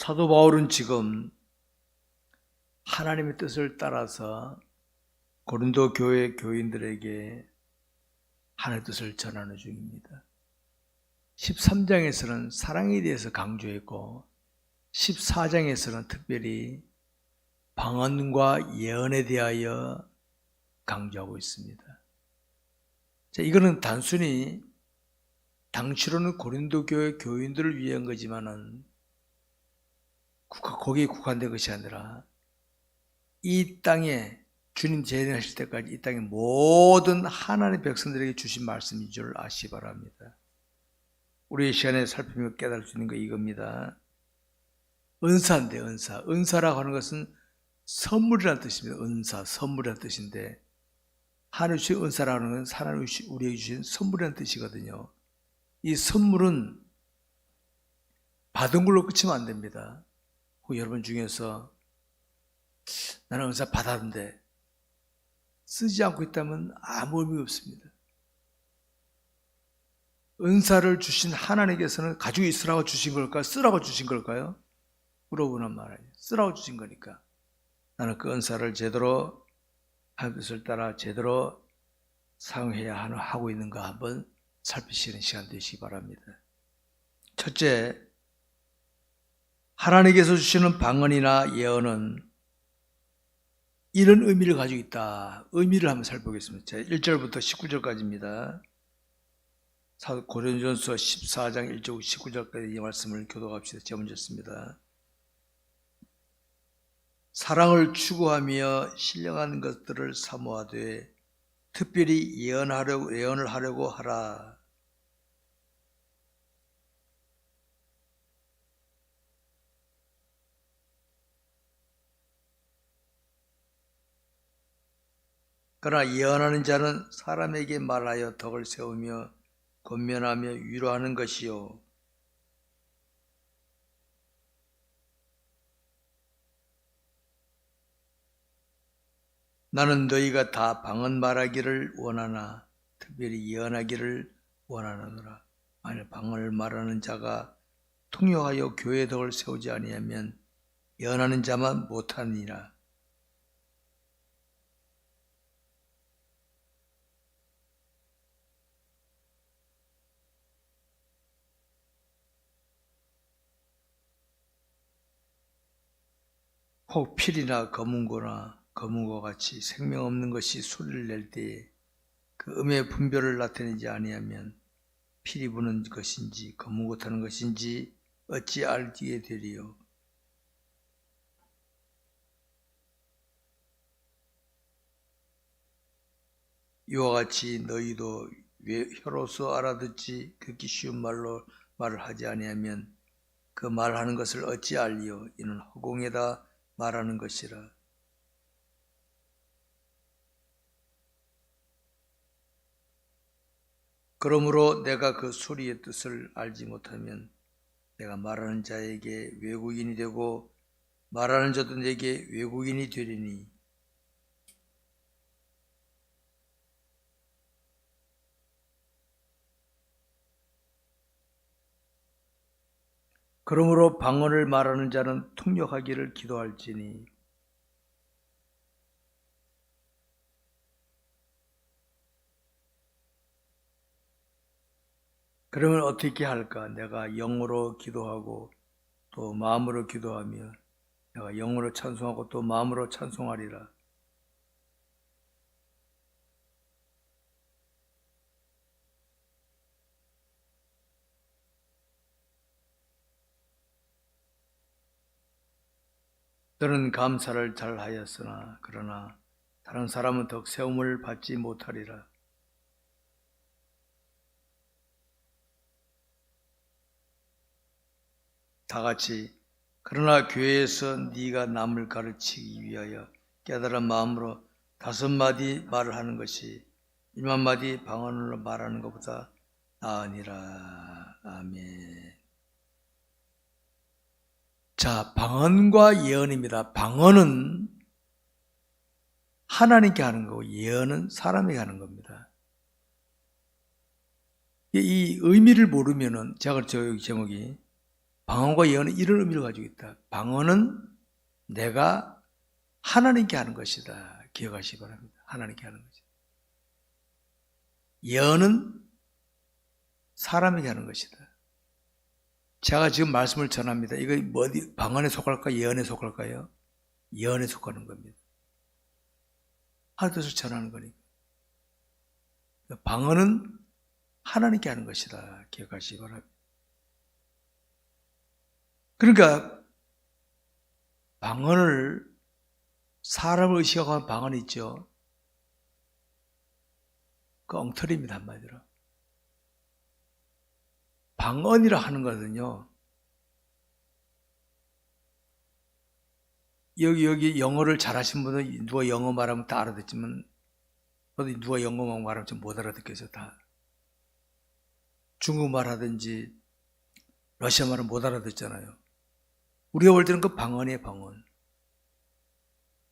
사도 바울은 지금 하나님의 뜻을 따라서 고린도 교회 교인들에게 하나님의 뜻을 전하는 중입니다. 13장에서는 사랑에 대해서 강조했고 14장에서는 특별히 방언과 예언에 대하여 강조하고 있습니다. 자, 이거는 단순히 당시로는 고린도 교회 교인들을 위한 거지만은 거기에 국한된 것이 아니라 이 땅에 주님 재림하실 때까지 이 땅의 모든 하나님의 백성들에게 주신 말씀인 줄 아시기 바랍니다. 우리 시간에 살피며 깨달을 수 있는 거 이겁니다. 은사인데 은사. 은사라고 하는 것은 선물이라는 뜻입니다. 은사, 선물이라는 뜻인데 하나님 주신 은사라는 것은 하나님 우리에게 주신 선물이라는 뜻이거든요. 이 선물은 받은 걸로 끝이면 안 됩니다. 여러분 중에서 나는 은사 받았는데 쓰지 않고 있다면 아무 의미 없습니다. 은사를 주신 하나님께서는 가지고 있으라고 주신 걸까요? 쓰라고 주신 걸까요? 물어보는 말이에요. 쓰라고 주신 거니까 나는 그 은사를 제대로 하나님 뜻을 따라 제대로 사용해야 하고 있는가 한번 살피시는 시간 되시기 바랍니다. 첫째, 하나님께서 주시는 방언이나 예언은 이런 의미를 가지고 있다. 의미를 한번 살펴보겠습니다. 1절부터 19절까지입니다. 고린도전서 14장 1절 19절까지 이 말씀을 교독합시다. 제가 먼저 씁니다. 사랑을 추구하며 신령한 것들을 사모하되 특별히 예언을 하려고 하라. 그러나 예언하는 자는 사람에게 말하여 덕을 세우며 권면하며 위로하는 것이요. 나는 너희가 다 방언 말하기를 원하나 특별히 예언하기를 원하노라. 만일 방언을 말하는 자가 통역하여 교회의 덕을 세우지 아니하면 예언하는 자만 못하니라. 혹 필이나 검은고와 같이 생명 없는 것이 소리를 낼 때에 그 음의 분별을 나타내지 아니하면 필이 부는 것인지 검은고 타는 것인지 어찌 알게 되리요. 이와 같이 너희도 혀로서 알아듣지 듣기 쉬운 말로 말을 하지 아니하면 그 말하는 것을 어찌 알리요. 이는 허공에다 말하는 것이라. 그러므로 내가 그 소리의 뜻을 알지 못하면 내가 말하는 자에게 외국인이 되고 말하는 자도 내게 외국인이 되리니 그러므로 방언을 말하는 자는 통역하기를 기도할지니 그러면 어떻게 할까? 내가 영으로 기도하고 또 마음으로 기도하며 내가 영으로 찬송하고 또 마음으로 찬송하리라. 너는 감사를 잘 하였으나 그러나 다른 사람은 덕 세움을 받지 못하리라. 다 같이 그러나 교회에서 네가 남을 가르치기 위하여 깨달은 마음으로 5마디 말을 하는 것이 1만마디 방언으로 말하는 것보다 나으니라. 아멘. 자, 방언과 예언입니다. 방언은 하나님께 하는 거고 예언은 사람에게 하는 겁니다. 이 의미를 모르면은 제가 저 제목이 방언과 예언은 이런 의미를 가지고 있다. 방언은 내가 하나님께 하는 것이다. 기억하시기 바랍니다. 하나님께 하는 것이다. 예언은 사람에게 하는 것이다. 제가 지금 말씀을 전합니다. 이거 어디 방언에 속할까 예언에 속할까요? 예언에 속하는 겁니다. 하나님께서 전하는 거니까. 방언은 하나님께 하는 것이다. 기억하시기 바랍니다. 그러니까 방언을 사람을 의식하고 방언이 있죠. 그 엉터리입니다. 한마디로. 방언이라 하는 것은요. 여기 영어를 잘하신 분은 누가 영어 말하면 다 알아듣지만 어디 누가 영어만 말하면 좀 못 알아듣겠어요. 다. 중국말 하든지 러시아 말은 못 알아듣잖아요. 우리가 볼 때는 그 방언이에요. 방언.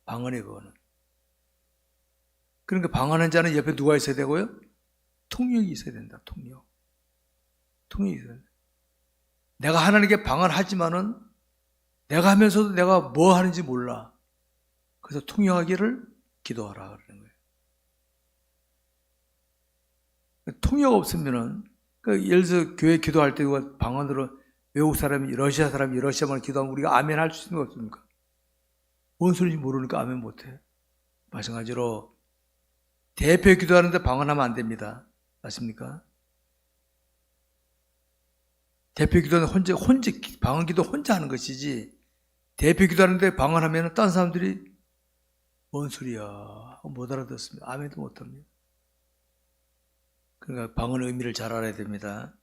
방언이에요. 그거는. 그러니까 방언하는 자는 옆에 누가 있어야 되고요? 통역이 있어야 된다. 통역. 통역이 있어야 된다. 내가 하나님께 방언하지만은 내가 하면서도 내가 뭐 하는지 몰라. 그래서 통역하기를 기도하라 그러는 거예요. 통역 없으면은 예를 들어서 교회 기도할 때 방언으로 외국 사람이 러시아 사람이 러시아말 기도하면 우리가 아멘 할 수 있는 거 없습니까? 뭔 소리인지 모르니까 아멘 못해. 마찬가지로 대표 기도하는데 방언하면 안 됩니다. 맞습니까? 대표 기도는 혼자 방언 기도 혼자 하는 것이지 대표 기도하는데 방언하면 딴 사람들이 뭔 소리야 못 알아듣습니다. 아멘도 못합니다. 그러니까 방언의 의미를 잘 알아야 됩니다.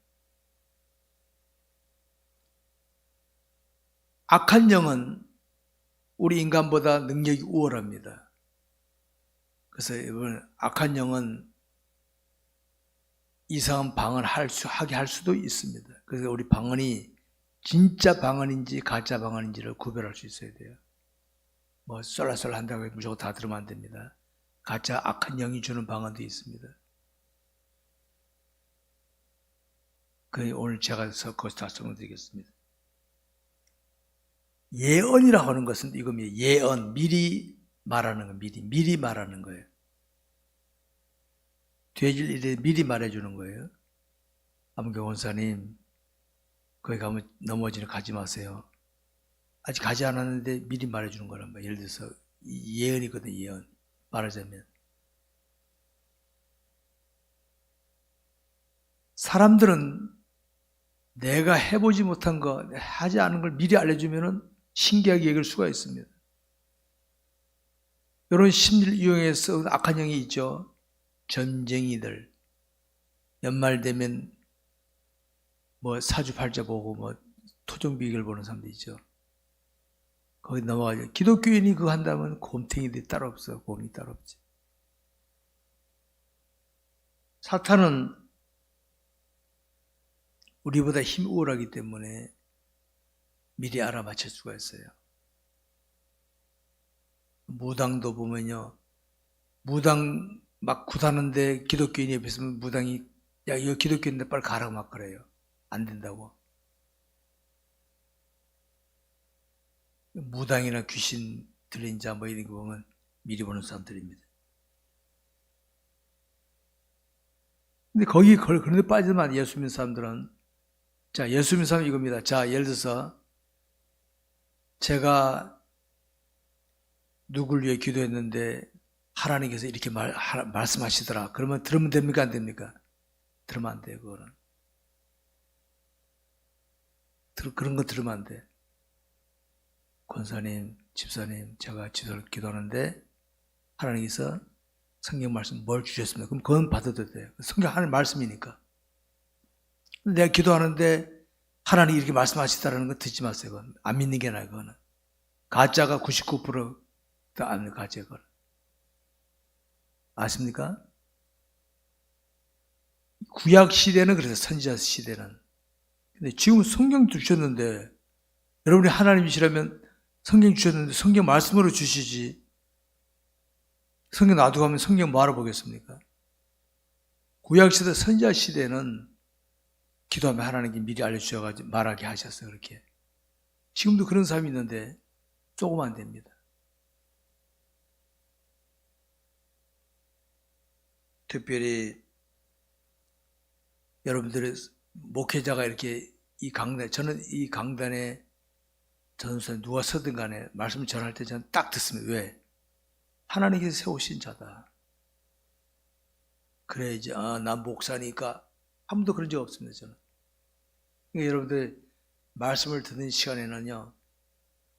악한 영은 우리 인간보다 능력이 우월합니다. 그래서 이번 악한 영은 이상한 방언을 하게 할 수도 있습니다. 그래서 우리 방언이 진짜 방언인지 가짜 방언인지를 구별할 수 있어야 돼요. 뭐 쏠라쏠라 한다고 해서 무조건 다 들으면 안 됩니다. 가짜 악한 영이 주는 방언도 있습니다. 오늘 제가 거기서 다 설명드리겠습니다. 예언이라고 하는 것은 이겁니다. 예언, 미리 말하는 거, 미리 말하는 거예요. 되질 일에 미리 말해주는 거예요. 암교 원사님, 거기 가면 넘어지는 가지 마세요. 아직 가지 않았는데 미리 말해주는 거란 말이에요. 예를 들어서 예언이거든요. 예언. 말하자면. 사람들은 내가 해보지 못한 거, 하지 않은 걸 미리 알려주면 신기하게 여길 수가 있습니다. 이런 심리를 이용해서 악한 영이 있죠. 점쟁이들. 연말 되면 뭐 사주팔자 보고 뭐 토종비결 보는 사람도 있죠. 거기 넘어가죠. 기독교인이 그거 한다면 곰탱이들이 따로 없어. 곰이 따로 없지. 사탄은 우리보다 힘이 우월하기 때문에 미리 알아맞힐 수가 있어요. 무당도 보면요. 무당 막 굿하는데 기독교인이 옆에 있으면 무당이 야 이거 기독교인인데 빨리 가라고 막 그래요. 안 된다고. 무당이나 귀신 들린 자 뭐 이런 거 보면 미리 보는 사람들입니다. 근데 그런데 빠지면 예수 믿는 사람들은 자 예수 믿는 사람은 이겁니다. 자 예를 들어서 제가 누굴 위해 기도했는데 하나님께서 이렇게 말씀하시더라. 그러면 들으면 됩니까? 안 됩니까? 들으면 안 돼요. 그거는. 그런 거 들으면 안 돼. 권사님, 집사님, 제가 기도하는데 하나님께서 성경 말씀 뭘 주셨습니까? 그럼 그건 받아도 돼요. 성경 하나님 말씀이니까. 내가 기도하는데 하나님이 이렇게 말씀하시다라는 거 듣지 마세요. 그건. 안 믿는 게 나아요. 그거는. 가짜가 99%도 안 믿는 가짜야. 그거는. 아십니까? 구약 시대는 그래서 선지자 시대는. 근데 지금 성경 주셨는데 여러분이 하나님이시라면 성경 주셨는데 성경 말씀으로 주시지. 성경 놔두고 하면 성경 뭐 알아보겠습니까? 구약 시대 선지자 시대는 기도하면 하나님께 미리 알려주셔가지고 말하게 하셨어요. 그렇게. 지금도 그런 사람이 있는데 조금 안 됩니다. 특별히 여러분들의 목회자가 이렇게 저는 이 강단에 전선에 누가 서든 간에 말씀을 전할 때 저는 딱 듣습니다. 왜? 하나님께서 세우신 자다. 그래야지, 난 목사니까. 한 번도 그런 적 없습니다, 저는. 그러니까 여러분들 말씀을 듣는 시간에는요,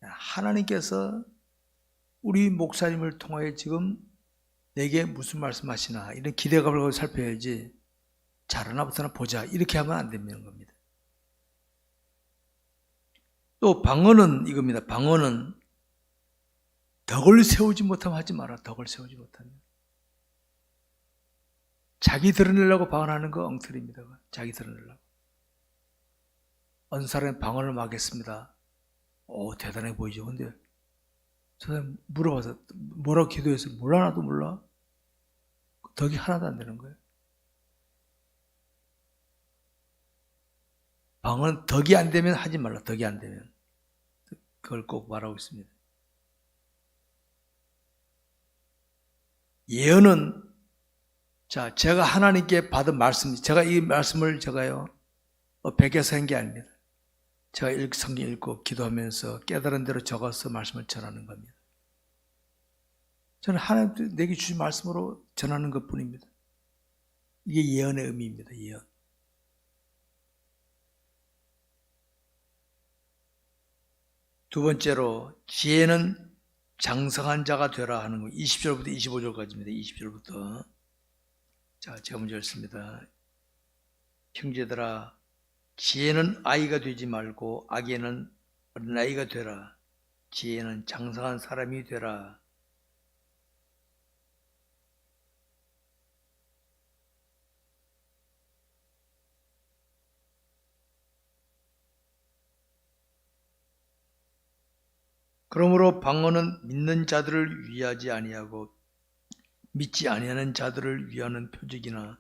하나님께서 우리 목사님을 통하여 지금 내게 무슨 말씀하시나 이런 기대감을 가지고 살펴야지 잘하나 못하나 보자 이렇게 하면 안 되는 겁니다. 또 방언은 이겁니다. 방언은 덕을 세우지 못하면 하지 마라. 덕을 세우지 못하면. 자기 드러내려고 방언하는 거 엉터리입니다. 자기 드러내려고. 어느 사람이 방언을 하겠습니다. 대단해 보이죠. 근데 저 사람 물어봐서 뭐라고 기도해서 몰라 나도 몰라. 덕이 하나도 안 되는 거예요. 방언 덕이 안 되면 하지 말라. 덕이 안 되면. 그걸 꼭 말하고 있습니다. 예언은 제가 하나님께 받은 말씀, 제가 이 말씀을 제가요 베껴서 한 게 아닙니다. 제가 성경 읽고 기도하면서 깨달은 대로 적어서 말씀을 전하는 겁니다. 저는 하나님 내게 주신 말씀으로 전하는 것뿐입니다. 이게 예언의 의미입니다. 예언. 두 번째로 지혜는 장성한 자가 되라 하는 거 20절부터 25절까지입니다. 20절부터. 제가 먼저 읽습니다. 형제들아, 지혜는 아이가 되지 말고 악에는 어린아이가 되라. 지혜는 장성한 사람이 되라. 그러므로 방언은 믿는 자들을 위하지 아니하고 믿지 아니하는 자들을 위하는 표적이나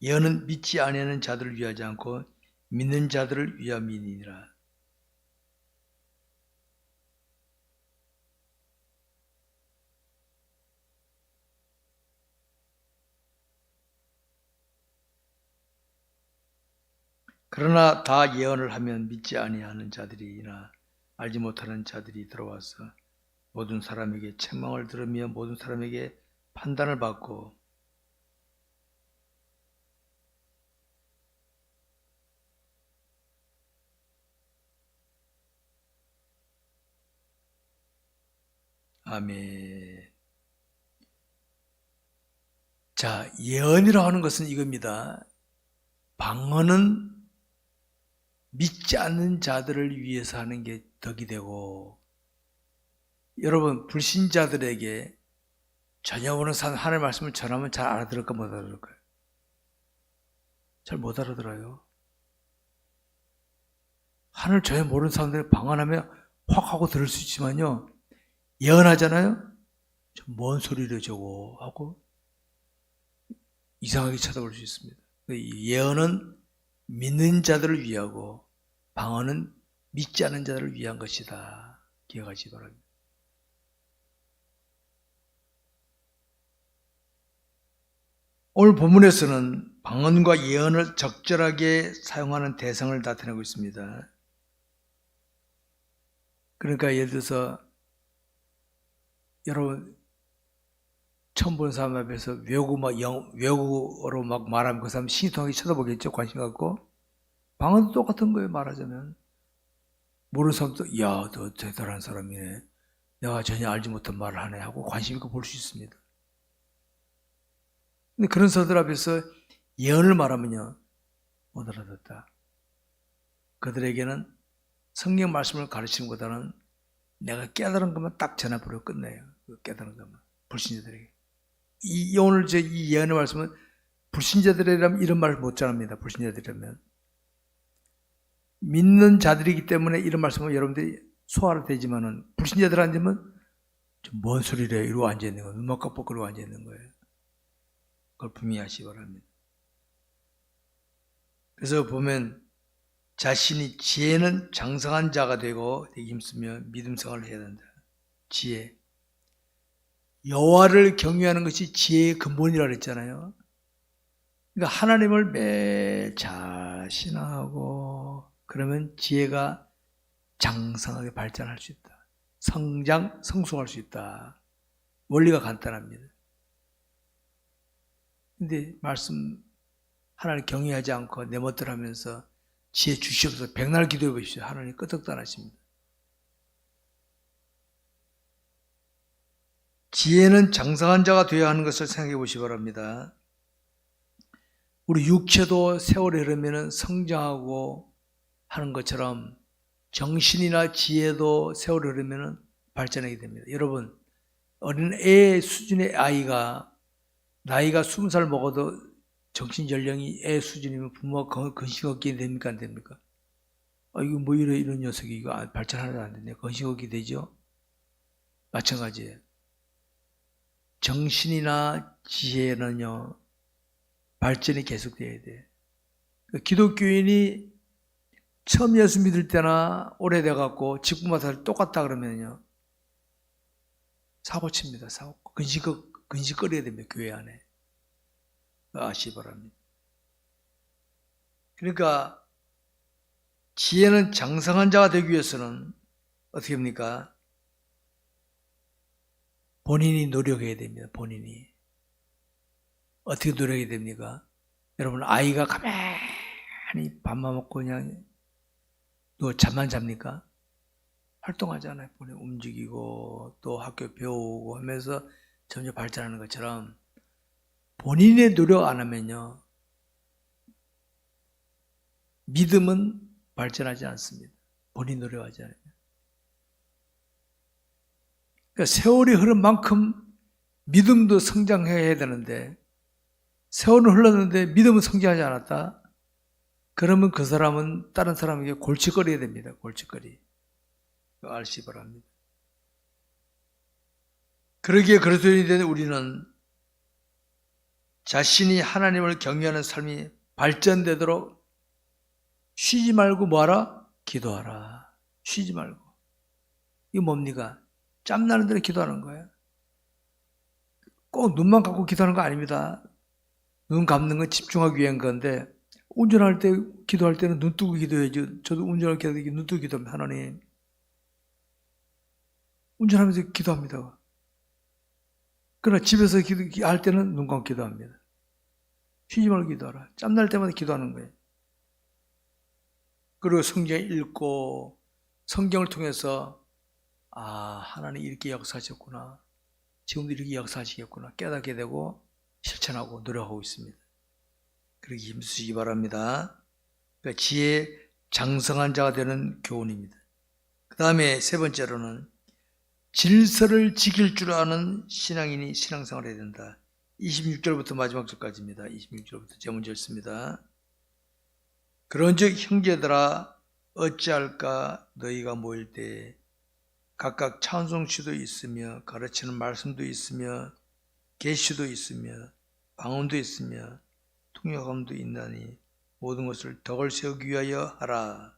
예언은 믿지 아니하는 자들을 위하지 않고 믿는 자들을 위함이니라. 그러나 다 예언을 하면 믿지 아니하는 자들이나 알지 못하는 자들이 들어와서 모든 사람에게 책망을 들으며 모든 사람에게 판단을 받고 아멘. 예언이라고 하는 것은 이겁니다. 방언은 믿지 않는 자들을 위해서 하는 게 덕이 되고, 여러분 불신자들에게 전혀 모르는 사람 하나님의 말씀을 전하면 잘 알아들을까 못 알아들을까요? 잘 못 알아들어요. 하늘 전혀 모르는 사람들이 방언하면 확 하고 들을 수 있지만요, 예언하잖아요? 뭔 소리를 저거 하고 이상하게 쳐다볼 수 있습니다. 예언은 믿는 자들을 위하고 방언은 믿지 않는 자들을 위한 것이다. 기억하시기 바랍니다. 오늘 본문에서는 방언과 예언을 적절하게 사용하는 대상을 나타내고 있습니다. 그러니까 예를 들어서 여러분 처음 본 사람 앞에서 외국어로 막 말하면 그 사람 신통하게 쳐다보겠죠. 관심 갖고. 방언도 똑같은 거예요. 말하자면 모르는 사람도 야, 너 대단한 사람이네. 내가 전혀 알지 못한 말을 하네 하고 관심 있고 볼 수 있습니다. 근데 그런 사람들 앞에서 예언을 말하면요, 못 알아듣다. 그들에게는 성경 말씀을 가르치는 것보다는 내가 깨달은 것만 딱 전해버리고 끝내요. 깨달은 것만. 불신자들에게. 오늘 이 예언의 말씀은 불신자들이라면 이런 말을 못 전합니다. 불신자들이라면. 믿는 자들이기 때문에 이런 말씀은 여러분들이 소화를 되지만은 불신자들한테는 뭔 소리래 이러고 앉아있는 거예요. 눈만 깜빡거리고 앉아있는 거예요. 그걸 분명히 하시기 바랍니다. 그래서 보면 자신이 지혜는 장성한 자가 되고 되게 힘쓰며 믿음 생활을 해야 된다. 지혜. 여호와를 경외하는 것이 지혜의 근본이라고 그랬잖아요. 그러니까 하나님을 매일 잘 신앙하고 그러면 지혜가 장성하게 발전할 수 있다. 성숙할 수 있다. 원리가 간단합니다. 근데 말씀 하나님 경외하지 않고 내 멋대로 하면서 지혜 주시옵소서 백날 기도해 보십시오. 하나님 끄떡도 안 하십니다. 지혜는 장성한 자가 되어야 하는 것을 생각해 보시기 바랍니다. 우리 육체도 세월이 흐르면 성장하고 하는 것처럼 정신이나 지혜도 세월이 흐르면 발전하게 됩니다. 여러분, 어린 애 수준의 아이가 나이가 20살 먹어도 정신 연령이 애 수준이면 부모가 근심 얻게 됩니까? 안 됩니까? 이거 뭐 이런 녀석이 이거 발전 하나도 안 되네. 근심 얻게 되죠? 마찬가지예요. 정신이나 지혜는요, 발전이 계속돼야 돼. 기독교인이 처음 예수 믿을 때나 오래돼갖고 직분마다 똑같다 그러면요, 사고칩니다. 사고. 근심거려야 됩니다. 교회 안에. 아시기 바랍니다. 그러니까 지혜는 장성한 자가 되기 위해서는 어떻게 합니까? 본인이 노력해야 됩니다. 본인이. 어떻게 노력해야 됩니까? 여러분 아이가 가만히 밥만 먹고 그냥 누워 잠만 잡니까? 활동하잖아요. 본인 움직이고 또 학교 배우고 하면서 점점 발전하는 것처럼 본인의 노력 안 하면요, 믿음은 발전하지 않습니다. 본인 노력하지 않아요. 그러니까 세월이 흐른 만큼 믿음도 성장해야 되는데 세월은 흘렀는데 믿음은 성장하지 않았다? 그러면 그 사람은 다른 사람에게 골칫거려야 됩니다. 골칫거리. 아시기 바랍니다. 그러기에 그리스도인이 된 우리는 자신이 하나님을 경외하는 삶이 발전되도록 쉬지 말고 뭐하라? 기도하라. 쉬지 말고. 이거 뭡니까? 짬나는 대로 기도하는 거예요. 꼭 눈만 감고 기도하는 거 아닙니다. 눈 감는 건 집중하기 위한 건데 운전할 때 기도할 때는 눈 뜨고 기도해야죠. 저도 운전할 때 눈 뜨고 기도합니다. 하나님. 운전하면서 기도합니다. 그러나 집에서 기도할 때는 눈 감고 기도합니다. 쉬지 말고 기도하라. 짬날 때마다 기도하는 거예요. 그리고 성경 읽고 성경을 통해서 하나님 이렇게 역사하셨구나. 지금도 이렇게 역사하시겠구나. 깨닫게 되고 실천하고 노력하고 있습니다. 그렇게 힘쓰시기 바랍니다. 그러니까 지혜 장성한 자가 되는 교훈입니다. 그 다음에 세 번째로는 질서를 지킬 줄 아는 신앙인이 신앙생활을 해야 된다. 26절부터 마지막 절까지입니다. 26절부터 제가 먼저 읽습니다. 그런즉 형제들아 어찌할까 너희가 모일 때 각각 찬송시도 있으며 가르치는 말씀도 있으며 계시도 있으며 방언도 있으며 통역함도 있나니 모든 것을 덕을 세우기 위하여 하라.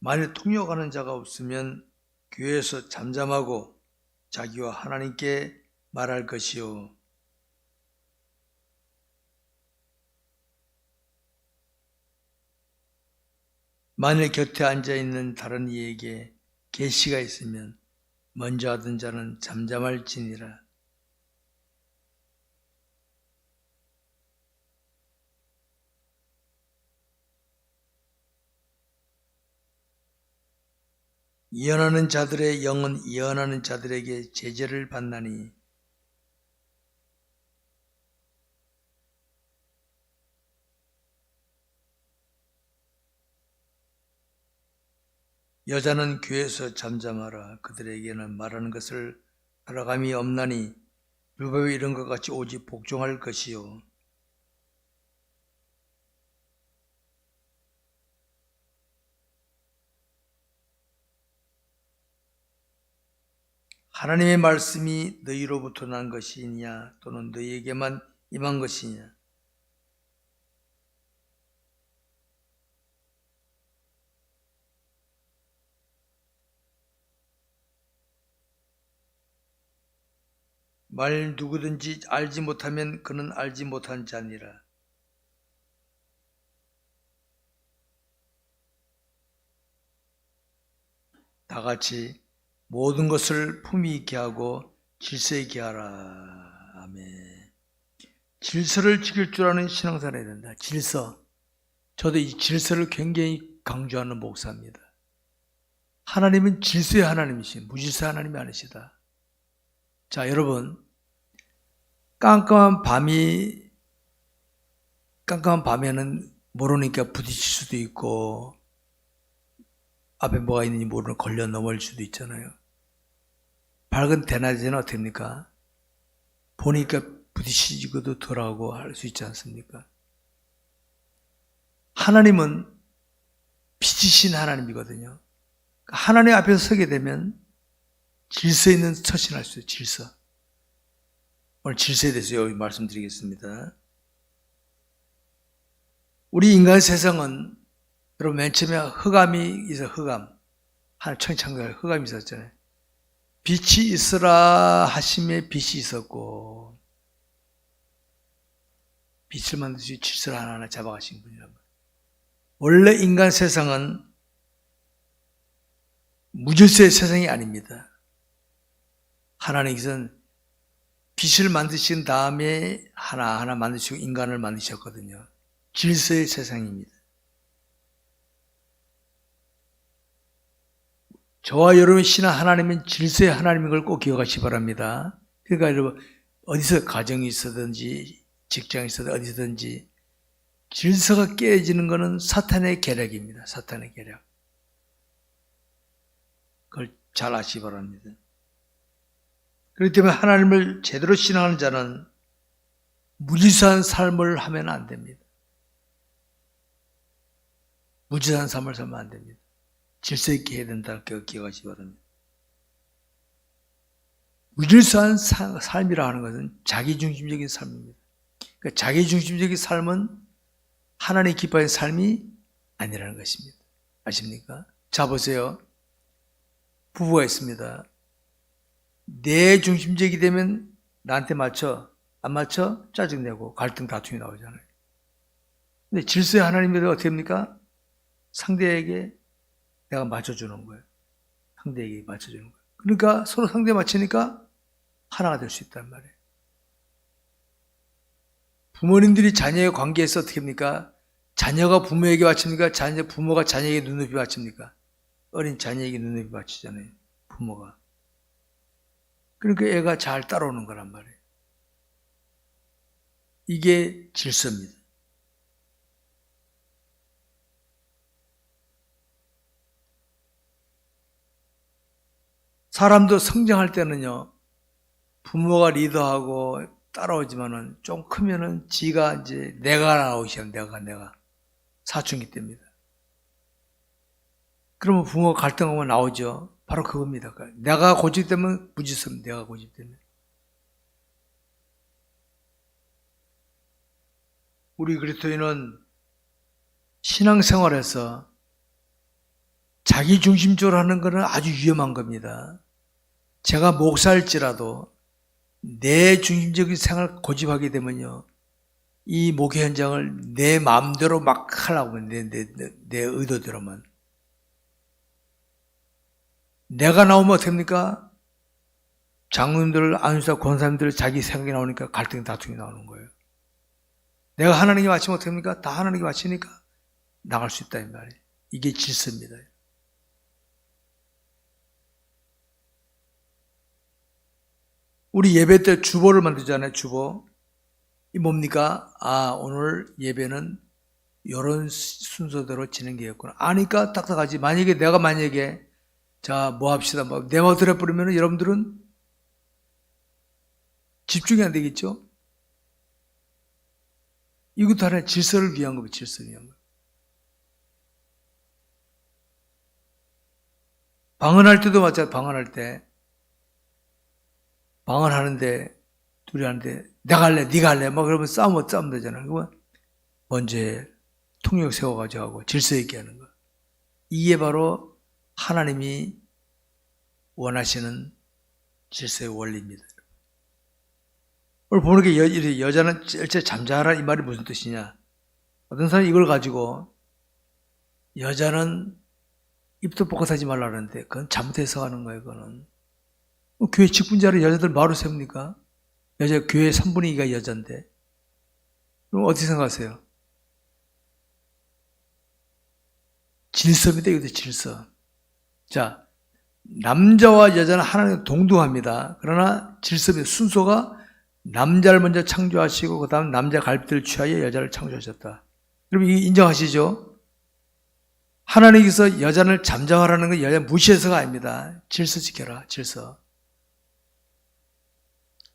만일 통역하는 자가 없으면 교회에서 잠잠하고 자기와 하나님께 말할 것이요. 만일 곁에 앉아있는 다른 이에게 계시가 있으면 먼저 하던 자는 잠잠할지니라. 예언하는 자들의 영은 예언하는 자들에게 제재를 받나니 여자는 교회에서 잠잠하라. 그들에게는 말하는 것을 알아감이 없나니 율법에 이런 것 같이 오직 복종할 것이요. 하나님의 말씀이 너희로부터 난 것이냐 또는 너희에게만 임한 것이냐. 말 누구든지 알지 못하면 그는 알지 못한 자니라. 다 같이 모든 것을 품위 있게 하고 질서 있게 하라. 아멘. 질서를 지킬 줄 아는 신앙생활 해야 된다. 질서. 저도 이 질서를 굉장히 강조하는 목사입니다. 하나님은 질서의 하나님이신 무질서의 하나님이 아니시다. 자, 여러분, 깜깜한 밤에는 모르니까 부딪힐 수도 있고 앞에 뭐가 있는지 모르는 걸려 넘어질 수도 있잖아요. 밝은 대낮에는 어떻습니까? 보니까 부딪히지도 덜하고 할 수 있지 않습니까? 하나님은 빛이신 하나님이거든요. 하나님 앞에서 서게 되면 질서 있는 처신할 수 있어요. 질서. 오늘 질서에 대해서 여기 말씀드리겠습니다. 우리 인간 세상은 여러분 맨 처음에 흑암이 있어. 흑암. 하나님 창조할 흑암이 있었잖아요. 빛이 있으라 하심에 빛이 있었고 빛을 만드시 질서를 하나하나 잡아가신 분이란 말이에요. 원래 인간 세상은 무질서의 세상이 아닙니다. 하나님께서는 빛을 만드신 다음에 하나하나 만드시고 인간을 만드셨거든요. 질서의 세상입니다. 저와 여러분의 신앙 하나님은 질서의 하나님인 걸 꼭 기억하시기 바랍니다. 그러니까 여러분 어디서 가정이 있어든지 직장이 있어든지 어디서든지 질서가 깨지는 것은 사탄의 계략입니다. 사탄의 계략. 그걸 잘 아시기 바랍니다. 그렇기 때문에 하나님을 제대로 신앙하는 자는 무질서한 삶을 하면 안 됩니다. 무질서한 삶을 살면 안 됩니다. 질서 있게 해야 된다는 걸 기억하시기 바랍니다. 무질서한 삶이라 하는 것은 자기중심적인 삶입니다. 그러니까 자기중심적인 삶은 하나님 기뻐하는 삶이 아니라는 것입니다. 아십니까? 자, 보세요. 부부가 있습니다. 내 중심적이 되면 나한테 맞춰, 안 맞춰? 짜증내고 갈등 다툼이 나오잖아요. 근데 질서의 하나님은 어떻게 합니까? 상대에게 내가 맞춰주는 거예요. 상대에게 맞춰주는 거예요. 그러니까 서로 상대에 맞추니까 하나가 될 수 있단 말이에요. 부모님들이 자녀의 관계에서 어떻게 합니까? 자녀가 부모에게 맞춥니까? 부모가 자녀에게 눈높이 맞춥니까? 어린 자녀에게 눈높이 맞추잖아요. 부모가. 그러니까 애가 잘 따라오는 거란 말이에요. 이게 질서입니다. 사람도 성장할 때는요, 부모가 리더하고 따라오지만은 좀 크면은 지가 이제 내가 나오시죠. 내가. 사춘기 때입니다. 그러면 부모가 갈등하면 나오죠. 바로 그겁니다. 내가 고집되면 무질서입니다. 내가 고집되면. 우리 그리스도인은 신앙생활에서 자기중심적으로 하는 것은 아주 위험한 겁니다. 제가 목사일지라도 내 중심적인 생활을 고집하게 되면요, 이 목회 현장을 내 마음대로 막 하려고 하면 내 의도대로만. 내가 나오면 어떡합니까? 장로님들, 안수사, 권사님들 자기 생각이 나오니까 갈등, 다툼이 나오는 거예요. 내가 하나님께 맞추면 어떡합니까? 다 하나님께 맞추니까 나갈 수 있다 이 말이에요. 이게 질서입니다. 우리 예배 때 주보를 만들잖아요. 주보. 이 뭡니까? 오늘 예배는 이런 순서대로 진행되었구나. 아니까 딱딱하지. 내가 만약에 자, 뭐 합시다. 내 말 들어버리면 여러분들은 집중이 안 되겠죠? 이것도 하나의 질서를 위한 거예요. 질서를 위한 거예요. 방언할 때도 마찬가지예요. 방언할 때 방을 하는데 둘이 하는데 내가 할래 네가 할래 막 그러면 싸우면 되잖아요. 그러면 먼저 통역 세워가지고 하고 질서 있게 하는 거. 이게 바로 하나님이 원하시는 질서의 원리입니다. 오늘 보는 게 여자는 일체 잠자라 이 말이 무슨 뜻이냐? 어떤 사람이 이걸 가지고 여자는 입도 볶아서하지 말라는데 그건 잘못해서 하는 거예요. 그거는 교회 직분자를 여자들 뭐하러 세웁니까? 여자 교회 3분의 2가 여잔데 그럼 어떻게 생각하세요? 질서입니다. 이것도 질서. 자, 남자와 여자는 하나님 동등합니다. 그러나 질서의 순서가 남자를 먼저 창조하시고 그 다음 남자 갈비를 취하여 여자를 창조하셨다. 여러분 이거 인정하시죠? 하나님께서 여자를 잠잠하라는 건 여자 무시해서가 아닙니다. 질서 지켜라. 질서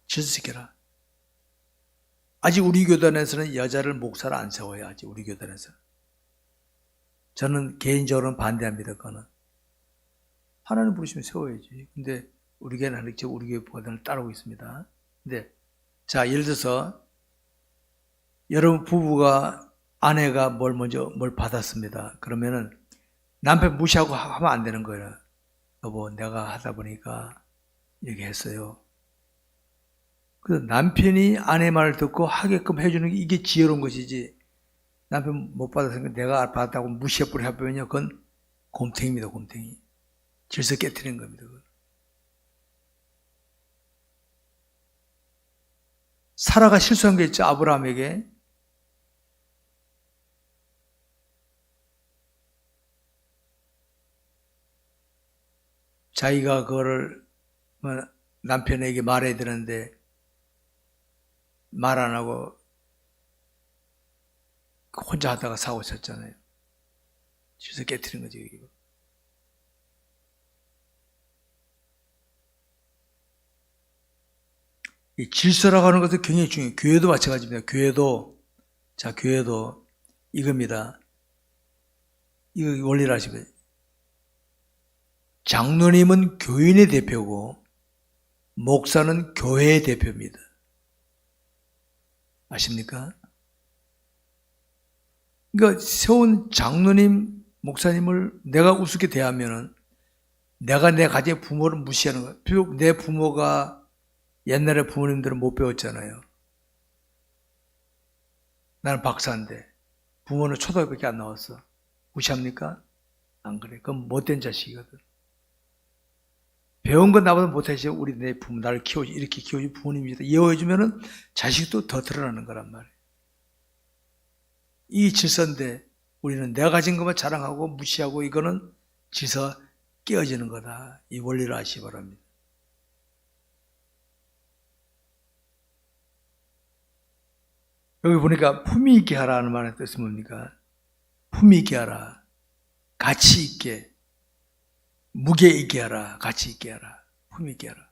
지켜라. 아직 우리 교단에서는 여자를 목사를 안 세워요. 아직 우리 교단에서. 저는 개인적으로는 반대합니다. 그거는. 하나님 부르시면 세워야지. 근데 우리 교회는 하나님 우리 교회 보단을 따르고 있습니다. 근데 자, 예를 들어서 여러분 부부가 아내가 뭘 받았습니다. 그러면은 남편 무시하고 하면 안 되는 거예요. 여보, 내가 하다 보니까 이렇게 했어요. 그래서 남편이 아내 말을 듣고 하게끔 해주는 게 이게 지혜로운 것이지. 남편 못 받았으니까 내가 받았다고 무시해버려 하면요, 그건 곰탱이입니다, 곰탱이. 질서 깨트리는 겁니다. 그건. 사라가 실수한 게 있죠, 아브라함에게. 자기가 그거를 남편에게 말해야 되는데 말 안 하고 혼자 하다가 사고 쳤잖아요. 질서 깨트린 거죠. 이게. 이 질서라고 하는 것도 굉장히 중요해요. 교회도 마찬가지입니다. 교회도 이겁니다. 이거 원리를 아시면 장로님은 교인의 대표고 목사는 교회의 대표입니다. 아십니까? 그러니까 세운 장로님, 목사님을 내가 우습게 대하면은 내가 내 가정의 부모를 무시하는 거예요. 비록 내 부모가 옛날에 부모님들은 못 배웠잖아요. 나는 박사인데 부모는 초등학교밖에 안 나왔어. 무시합니까? 안 그래. 그건 못된 자식이거든. 배운 건 나보다 못하지. 우리 내 부모 나를 키워주 이렇게 키워준 부모님이다. 이해해주면은 자식도 더 드러나는 거란 말이에요. 이 질서인데 우리는 내가 가진 것만 자랑하고 무시하고 이거는 질서 깨어지는 거다. 이 원리를 아시기 바랍니다. 여기 보니까 품위 있게 하라는 말의 뜻은 뭡니까? 품위 있게 하라. 가치 있게. 무게 있게 하라. 가치 있게 하라. 품위 있게 하라.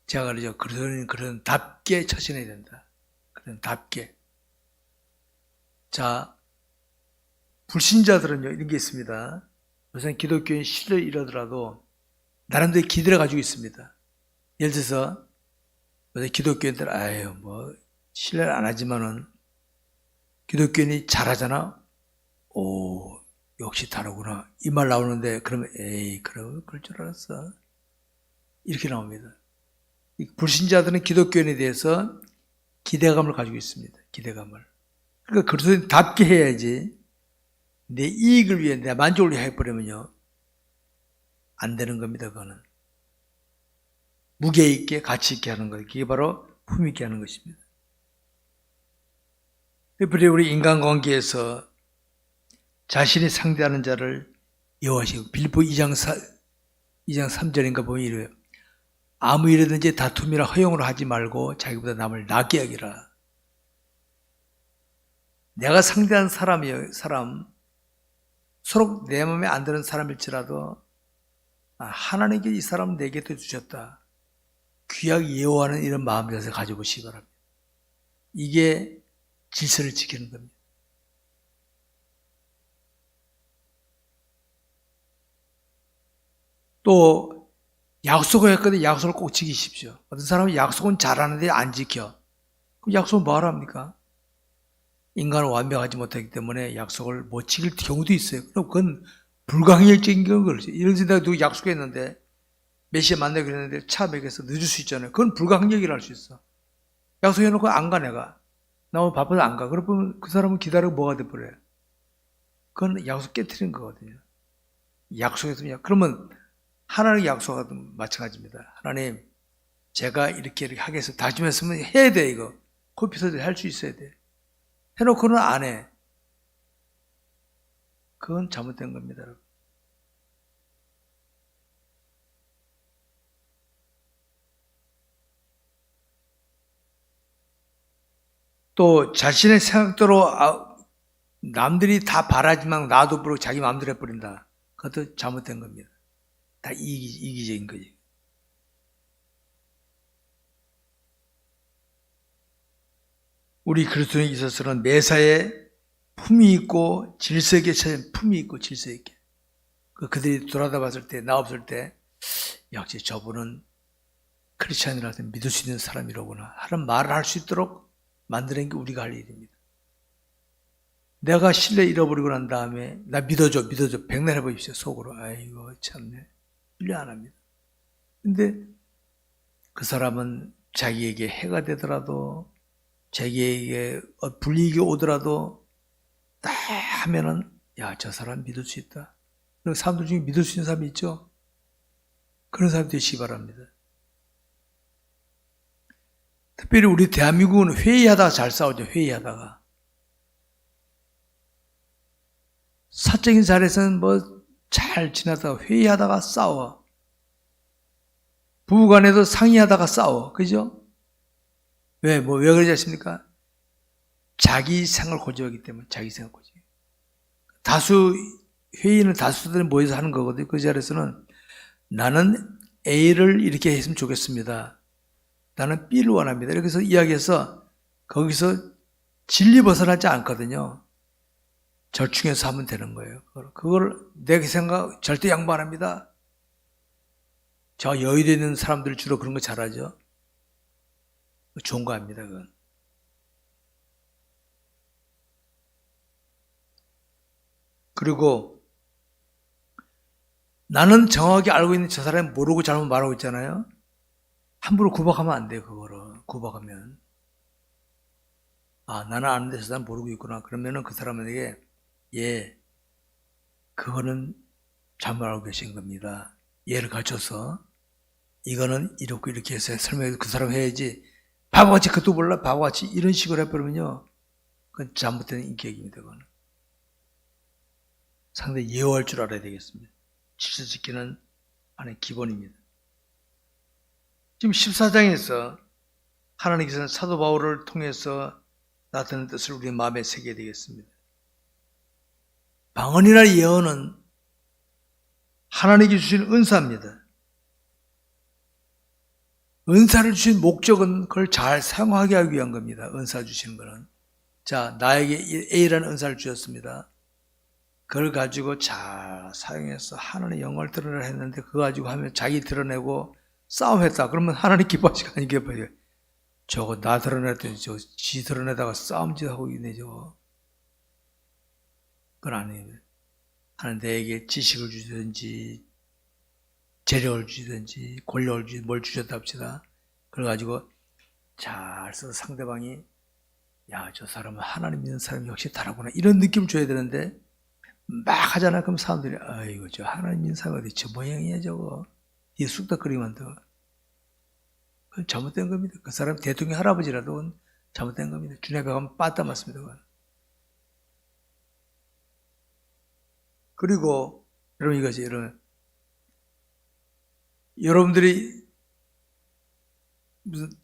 제가 그러죠. 그런 답게 처신해야 된다. 그런 답게. 자, 불신자들은요, 이런 게 있습니다. 우선 기독교인 신뢰를 이러더라도 나름대로 기대를 가지고 있습니다. 예를 들어서 기독교인들 신뢰를 안 하지만은 기독교인이 잘하잖아. 오, 역시 다르구나. 이 말 나오는데 그러면 그럴 줄 알았어. 이렇게 나옵니다. 불신자들은 기독교인에 대해서 기대감을 가지고 있습니다. 기대감을. 그러니까 그리스도인답게 해야지. 내 이익을 위해 내 만족을 위해 해버리면요 안 되는 겁니다. 그거는 무게 있게 가치 있게 하는 거예요. 그게 바로 품 있게 하는 것입니다. 특별히 우리 인간관계에서 자신이 상대하는 자를 여호와시고 빌립보 2장 3절인가 보면 이래요. 아무 일이든지 다툼이나 허용으로 하지 말고 자기보다 남을 낫게 여기라. 내가 상대하는 사람 서로 내 마음에 안 드는 사람일지라도 하나님께 이 사람은 내게 또 주셨다. 귀하게 예호하는 이런 마음에서 가져보시기 바랍니다. 이게 질서를 지키는 겁니다. 또 약속을 했거든. 약속을 꼭 지키십시오. 어떤 사람은 약속은 잘하는데 안 지켜. 그럼 약속은 뭐하러 합니까? 인간은 완벽하지 못하기 때문에 약속을 못 지킬 경우도 있어요. 그럼 그건 불가항력적인 건 그렇죠. 예를 들어 내가 누구 약속했는데 몇 시에 만나기로 했는데 차 맥에서 늦을 수 있잖아요. 그건 불가항력이라 할 수 있어. 약속해놓고 안 가 내가. 나 오늘 바빠서 안 가. 그러면 그 사람은 기다리고 뭐가 돼버려요. 그건 약속 깨트린 거거든요. 약속했으면 그러면 하나님 약속하도 마찬가지입니다. 하나님 제가 이렇게 하겠어. 다시 말씀은 해야 돼 이거. 코피서도 할 수 있어야 돼. 해놓고는 안 해. 그건 잘못된 겁니다. 또 자신의 생각대로 남들이 다 바라지만 나도 모르고 자기 마음대로 해버린다. 그것도 잘못된 겁니다. 다 이기적인 거지. 우리 그리스도인에 있어서는 매사에 품이 있고 질서 있게 찾은 품이 있고 질서 있게. 그들이 돌아다 봤을 때, 나 없을 때, 역시 저분은 크리스찬이라서 믿을 수 있는 사람이로구나 하는 말을 할 수 있도록 만드는 게 우리가 할 일입니다. 내가 신뢰 잃어버리고 난 다음에 나 믿어줘 백날 해보십시오. 속으로. 아이고 참네. 신뢰 안 합니다. 근데 그 사람은 자기에게 해가 되더라도 자기에게 불이익이 오더라도 딱 하면은 야, 저 사람 믿을 수 있다. 그런 사람들 중에 믿을 수 있는 사람이 있죠. 그런 사람 되시기 바랍니다. 특별히 우리 대한민국은 회의하다가 잘 싸우죠. 회의하다가. 사적인 자리에서는 뭐 잘 지나다가 회의하다가 싸워. 부부간에도 상의하다가 싸워. 그죠? 왜 그러지 않습니까? 자기 생을 고집하기 때문에 자기 생을 고집. 회의는 다수들이 모여서 하는 거거든요. 그 자리에서는 나는 A를 이렇게 했으면 좋겠습니다. 나는 B를 원합니다. 이렇게 해서 이야기해서 거기서 진리 벗어나지 않거든요. 절충해서 하면 되는 거예요. 그걸 내 생각 절대 양보 안 합니다. 저 여의도에 있는 사람들 주로 그런 거 잘하죠. 좋은 거 압니다. 그건. 그리고 나는 정확히 알고 있는 저 사람이 모르고 잘못 말하고 있잖아요. 함부로 구박하면 안 돼요. 그거를 구박하면 나는 아는데 저 사람 모르고 있구나. 그러면은 그 사람에게 그거는 잘못 알고 계신 겁니다. 예를 갖춰서 이거는 이렇게 해서 설명해서 그 사람 해야지 바보같이 그것도 몰라 바보같이 이런 식으로 해버리면요. 그건 잘못된 인격입니다. 그거는. 상당히 예우할 줄 알아야 되겠습니다. 질서 지키는 하나의 기본입니다. 지금 14장에서 하나님께서는 사도 바울을 통해서 나타낸 뜻을 우리 마음에 새겨야 되겠습니다. 방언이나 예언은 하나님께 주신 은사입니다. 은사를 주신 목적은 그걸 잘 사용하게 하기 위한 겁니다. 은사 주시는 거는. 자, 나에게 A라는 은사를 주셨습니다. 그걸 가지고 잘 사용해서 하나님의 영광을 드러내려 했는데 그거 가지고 하면 자기 드러내고 싸움했다. 그러면 하나님 기뻐하시고 아니 기뻐해요. 저거 나 드러냈더니 지 드러내다가 싸움짓 하고 있네 저거. 그건 아니에요. 하나님 내게 지식을 주시든지 재력을 주시든지 권력을 주시든지 뭘 주셨다 합시다. 그래가지고 잘 써서 상대방이 야, 저 사람은 하나님 믿는 사람이 역시 다르구나 이런 느낌을 줘야 되는데 막 하잖아. 그럼 사람들이 아이고 저 하나님 믿는 사람이 어디 저 모양이야 저거 이 쑥덕거리만 더. 그건 잘못된 겁니다. 그 사람 대통령 할아버지라도 그건 잘못된 겁니다. 주님 앞에 가면 빠따 맞습니다. 그건. 그리고 여러분 이것이 여러분들이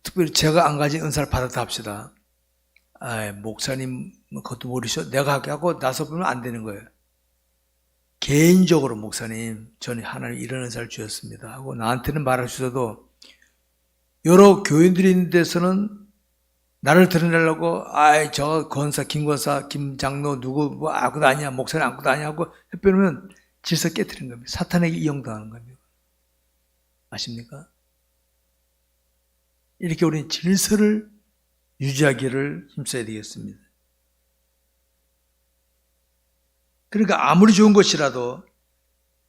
특별히 제가 안 가진 은사를 받았다 합시다. 목사님 그것도 모르셔? 내가 하게 하고 나서 보면 안 되는 거예요. 개인적으로 목사님 저는 하나님 이런 은사를 주셨습니다 하고 나한테는 말할 수 있어도 여러 교인들이 있는 데서는 나를 드러내려고 저 권사 김권사 김장로 누구 뭐 아무도 아니야 목사님 아무도 아니야 하고 해버리면 질서 깨트리는 겁니다. 사탄에게 이용당하는 겁니다. 아십니까? 이렇게 우리는 질서를 유지하기를 힘써야 되겠습니다. 그러니까 아무리 좋은 것이라도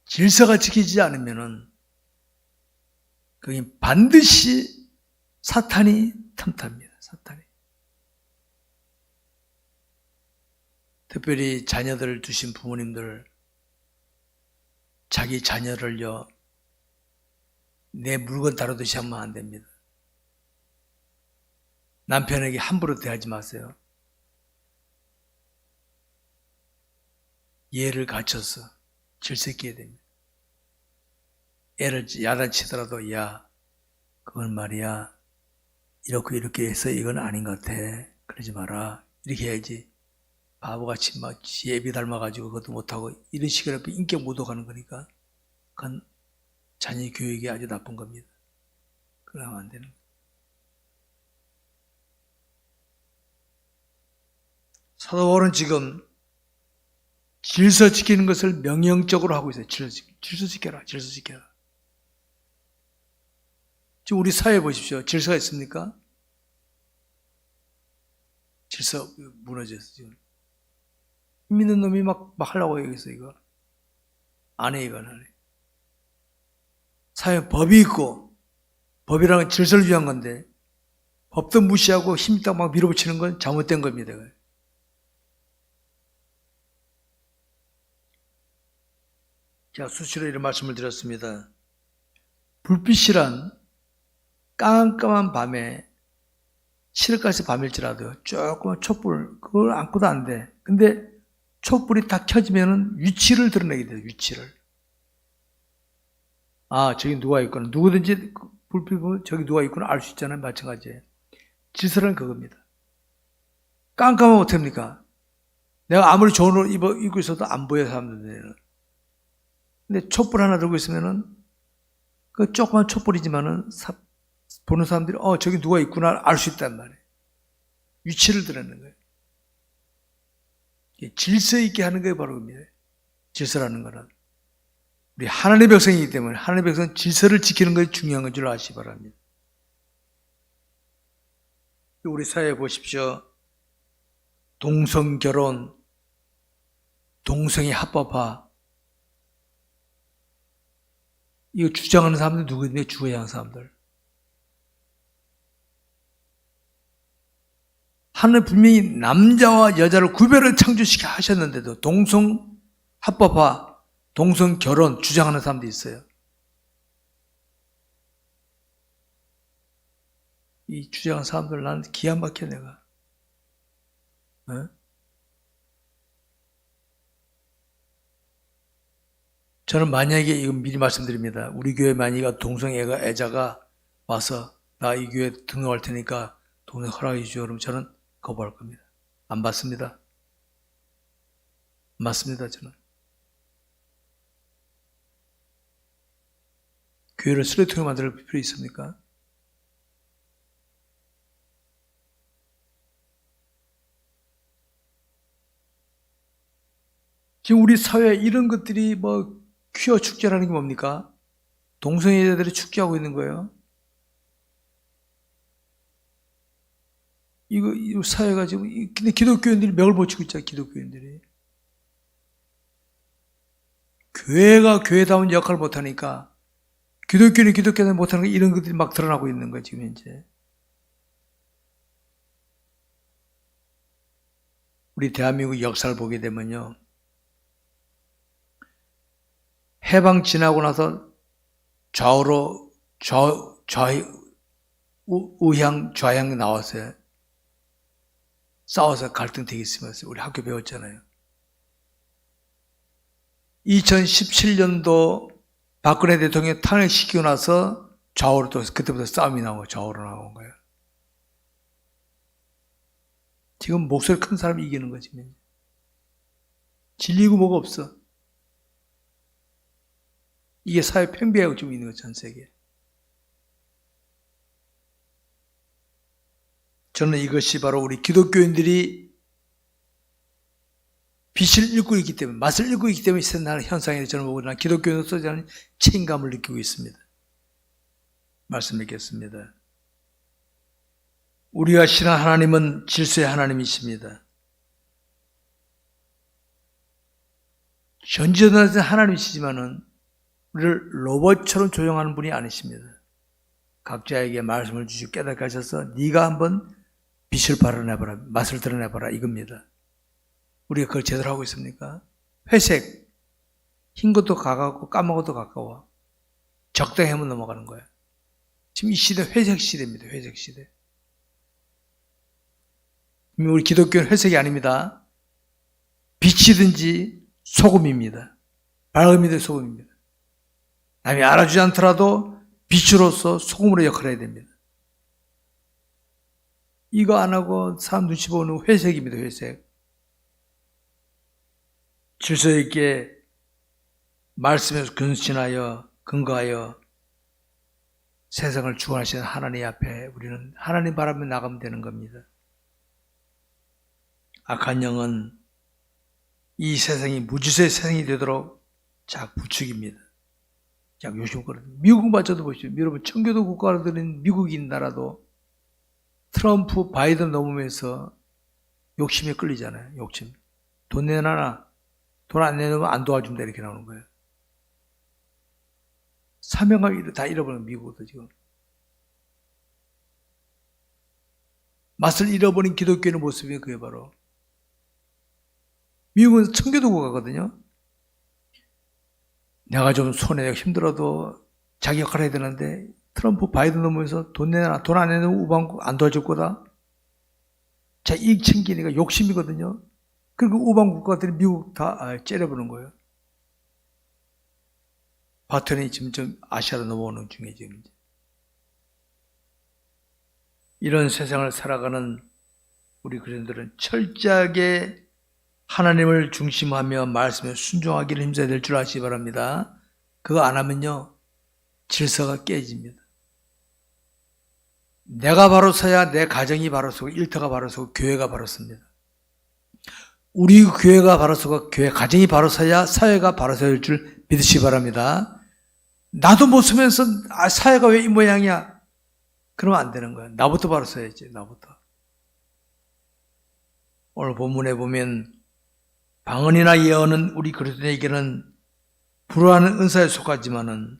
질서가 지키지 않으면은 그게 반드시 사탄이 틈탑니다. 사탄이. 특별히 자녀들을 두신 부모님들, 자기 자녀를요, 내 물건 다루듯이 하면 안 됩니다. 남편에게 함부로 대하지 마세요. 예를 갖춰서 질서 있게 됩니다. 애를 야단치더라도, 야, 그건 말이야, 이렇게 해서 이건 아닌 것 같아. 그러지 마라. 이렇게 해야지. 바보같이 막 예비 닮아가지고 그것도 못하고 이런 식으로 인격 모독하는 거니까 그건 자녀 교육이 아주 나쁜 겁니다. 그러면 안 되는 거예요. 사도 바울은 지금 질서 지키는 것을 명령적으로 하고 있어요. 질서 지켜라. 질서 지켜라. 지금 우리 사회 보십시오. 질서가 있습니까? 질서 무너졌어 지금. 믿는 놈이 막 하려고 여기서 이거 안 해, 이건 안 해. 사회 법이 있고 법이라는 건 질서를 위한 건데 법도 무시하고 힘 있다고 막 밀어붙이는 건 잘못된 겁니다. 제가 수시로 이런 말씀을 드렸습니다. 불빛이란 깜깜한 밤에 시륵가시 밤일지라도 조그만 촛불 그걸 안고도 안 돼. 근데 촛불이 딱 켜지면은 위치를 드러내게 돼요. 위치를. 아, 저기 누가 있구나. 누구든지 불빛 보면 저기 누가 있구나 알 수 있잖아요. 마찬가지예요. 질서는 그겁니다. 깜깜하면 어떡합니까? 내가 아무리 좋은 옷 입고 있어도 안 보여, 사람들은. 근데 촛불 하나 들고 있으면은 그 조그만 촛불이지만은 보는 사람들이 저기 누가 있구나 알 수 있단 말이에요. 위치를 드러내는 거예요. 질서 있게 하는 게 바로 겁니다. 질서라는 거는 우리 하나님의 백성이기 때문에 하나님의 백성은 질서를 지키는 것이 중요한 건 줄 아시기 바랍니다. 우리 사회에 보십시오. 동성결혼, 동성애 합법화 이거 주장하는 사람들 누구인데? 주장하는 사람들. 하나님 분명히 남자와 여자를 구별을 창조시켜 하셨는데도 동성 합법화, 동성 결혼 주장하는 사람도 있어요. 이 주장하는 사람들 나는 기가 막혀 내가. 저는 만약에 이거 미리 말씀드립니다. 우리 교회 만약에 동성애자가 와서 나 이 교회 등록할 테니까 동생 허락해 주시오. 그러면 저는 거부할 겁니다. 안 받습니다. 맞습니다, 저는. 교회를 쓰레기통에 만들 필요 있습니까? 지금 우리 사회에 이런 것들이 퀴어 축제라는 게 뭡니까? 동성애자들이 축제하고 있는 거예요. 이거 사회가 지금, 근데 기독교인들이 맥을 못 치고 있잖아요, 기독교인들이. 교회가 교회다운 역할을 못하니까, 기독교인이 기독교다운 못하는 거 이런 것들이 막 드러나고 있는 거예요, 지금 현재. 우리 대한민국 역사를 보게 되면요. 해방 지나고 나서 우향, 좌향 나왔어요. 싸워서 갈등 되게 심했어요. 우리 학교 배웠잖아요. 2017년도 박근혜 대통령 탄핵시키고 나서 좌우로 또 그때부터 싸움이 나오고 좌우로 나온 거예요. 지금 목소리 큰 사람이 이기는 거지. 진리고 뭐가 없어. 이게 사회 팽배하고 좀 있는 거죠, 전 세계에. 저는 이것이 바로 우리 기독교인들이 빛을 읽고 있기 때문에, 맛을 읽고 있기 때문에 일어나는 현상에 저는 보고 난 기독교인으로서 저는 책임감을 느끼고 있습니다. 말씀 드리겠습니다. 우리가 신한 하나님은 질서의 하나님이십니다. 현지전능하신 하나님이시지만은 우리를 로봇처럼 조종하는 분이 아니십니다. 각자에게 말씀을 주시고 깨닫게 하셔서 네가 한번 빛을 발현해봐라, 맛을 드러내봐라 이겁니다. 우리가 그걸 제대로 하고 있습니까? 회색, 흰 것도 가깝고 까만 것도 가까워. 적당히 하면 넘어가는 거예요. 지금 이 시대 회색 시대입니다. 회색 시대. 우리 기독교는 회색이 아닙니다. 빛이든지 소금입니다. 밝음이든 소금입니다. 남이 알아주지 않더라도 빛으로서 소금으로 역할을 해야 됩니다. 이거 안 하고 사람 눈치 보는 회색입니다. 회색. 질서 있게 말씀에서 근신하여 근거하여 세상을 주관하시는 하나님 앞에 우리는 하나님 바라보며 나가면 되는 겁니다. 악한 영은 이 세상이 무질서의 세상이 되도록 자꾸 부추깁니다. 자꾸 요즘거든요. 미국마저도 보시죠. 여러분 청교도 국가로 들인 미국인 나라도 트럼프 바이든 넘으면서 욕심에 끌리잖아요. 욕심. 돈 내놔라. 돈 안 내놓으면 안 도와준다 이렇게 나오는 거예요. 사명을 다 잃어버린 미국도 지금. 맛을 잃어버린 기독교의 모습이 그게 바로. 미국은 청교도 국가거든요. 내가 좀 손에 힘들어도 자기 역할을 해야 되는데 트럼프 바이든 넘으면서 돈 내놔. 돈 안 내놓으면 우방국 안 도와줄 거다. 자, 이익 챙기니까 욕심이거든요. 그리고 우방 국가들이 미국 다 째려보는 거예요. 바톤이 지금 좀 아시아로 넘어오는 중에 지금. 이런 세상을 살아가는 우리 그리스도인들은 철저하게 하나님을 중심하며 말씀에 순종하기를 힘써야 될 줄 아시기 바랍니다. 그거 안 하면요 질서가 깨집니다. 내가 바로 서야 내 가정이 바로 서고 일터가 바로 서고 교회가 바로 섭니다. 우리 교회가 바로 서고 교회 가정이 바로 서야 사회가 바로 서야 될 줄 믿으시기 바랍니다. 나도 못 서면서 사회가 왜 이 모양이야? 그러면 안 되는 거야. 나부터 바로 서야지. 나부터. 오늘 본문에 보면 방언이나 예언은 우리 그리스도인에게는 불어하는 은사에 속하지만은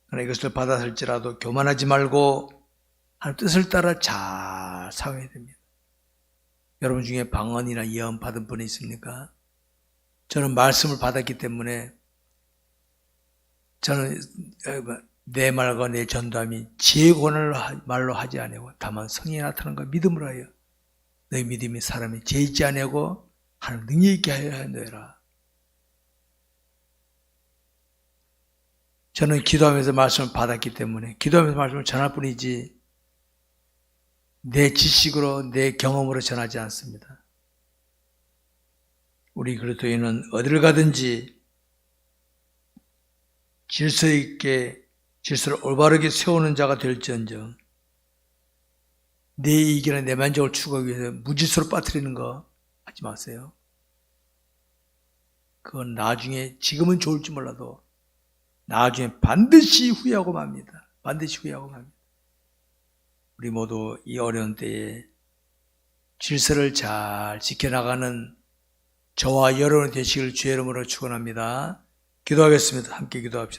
그러나 이것을 받았을지라도 교만하지 말고 하나님 뜻을 따라 잘 살아야 됩니다. 여러분 중에 방언이나 예언 받은 분이 있습니까? 저는 말씀을 받았기 때문에 저는 내 말과 내 전담이 제 권한을 말로 하지 아니하고 다만 성령이 나타난 것 믿음으로 하여 너희 믿음이 사람이 죄짓지 아니하고 하나님 능력 있게 하여 하노라. 저는 기도하면서 말씀을 받았기 때문에 기도하면서 말씀을 전할 뿐이지 내 지식으로 내 경험으로 전하지 않습니다. 우리 그리스도인은 어디를 가든지 질서 있게 질서를 올바르게 세우는 자가 될지언정 내 이익이나 내 만족을 추구하기 위해서 무질서로 빠뜨리는 거 하지 마세요. 그건 나중에 지금은 좋을지 몰라도 나중에 반드시 후회하고 맙니다. 반드시 후회하고 맙니다. 우리 모두 이 어려운 때에 질서를 잘 지켜나가는 저와 여러분 되시길 주의 이름으로 축원합니다. 기도하겠습니다. 함께 기도합시다.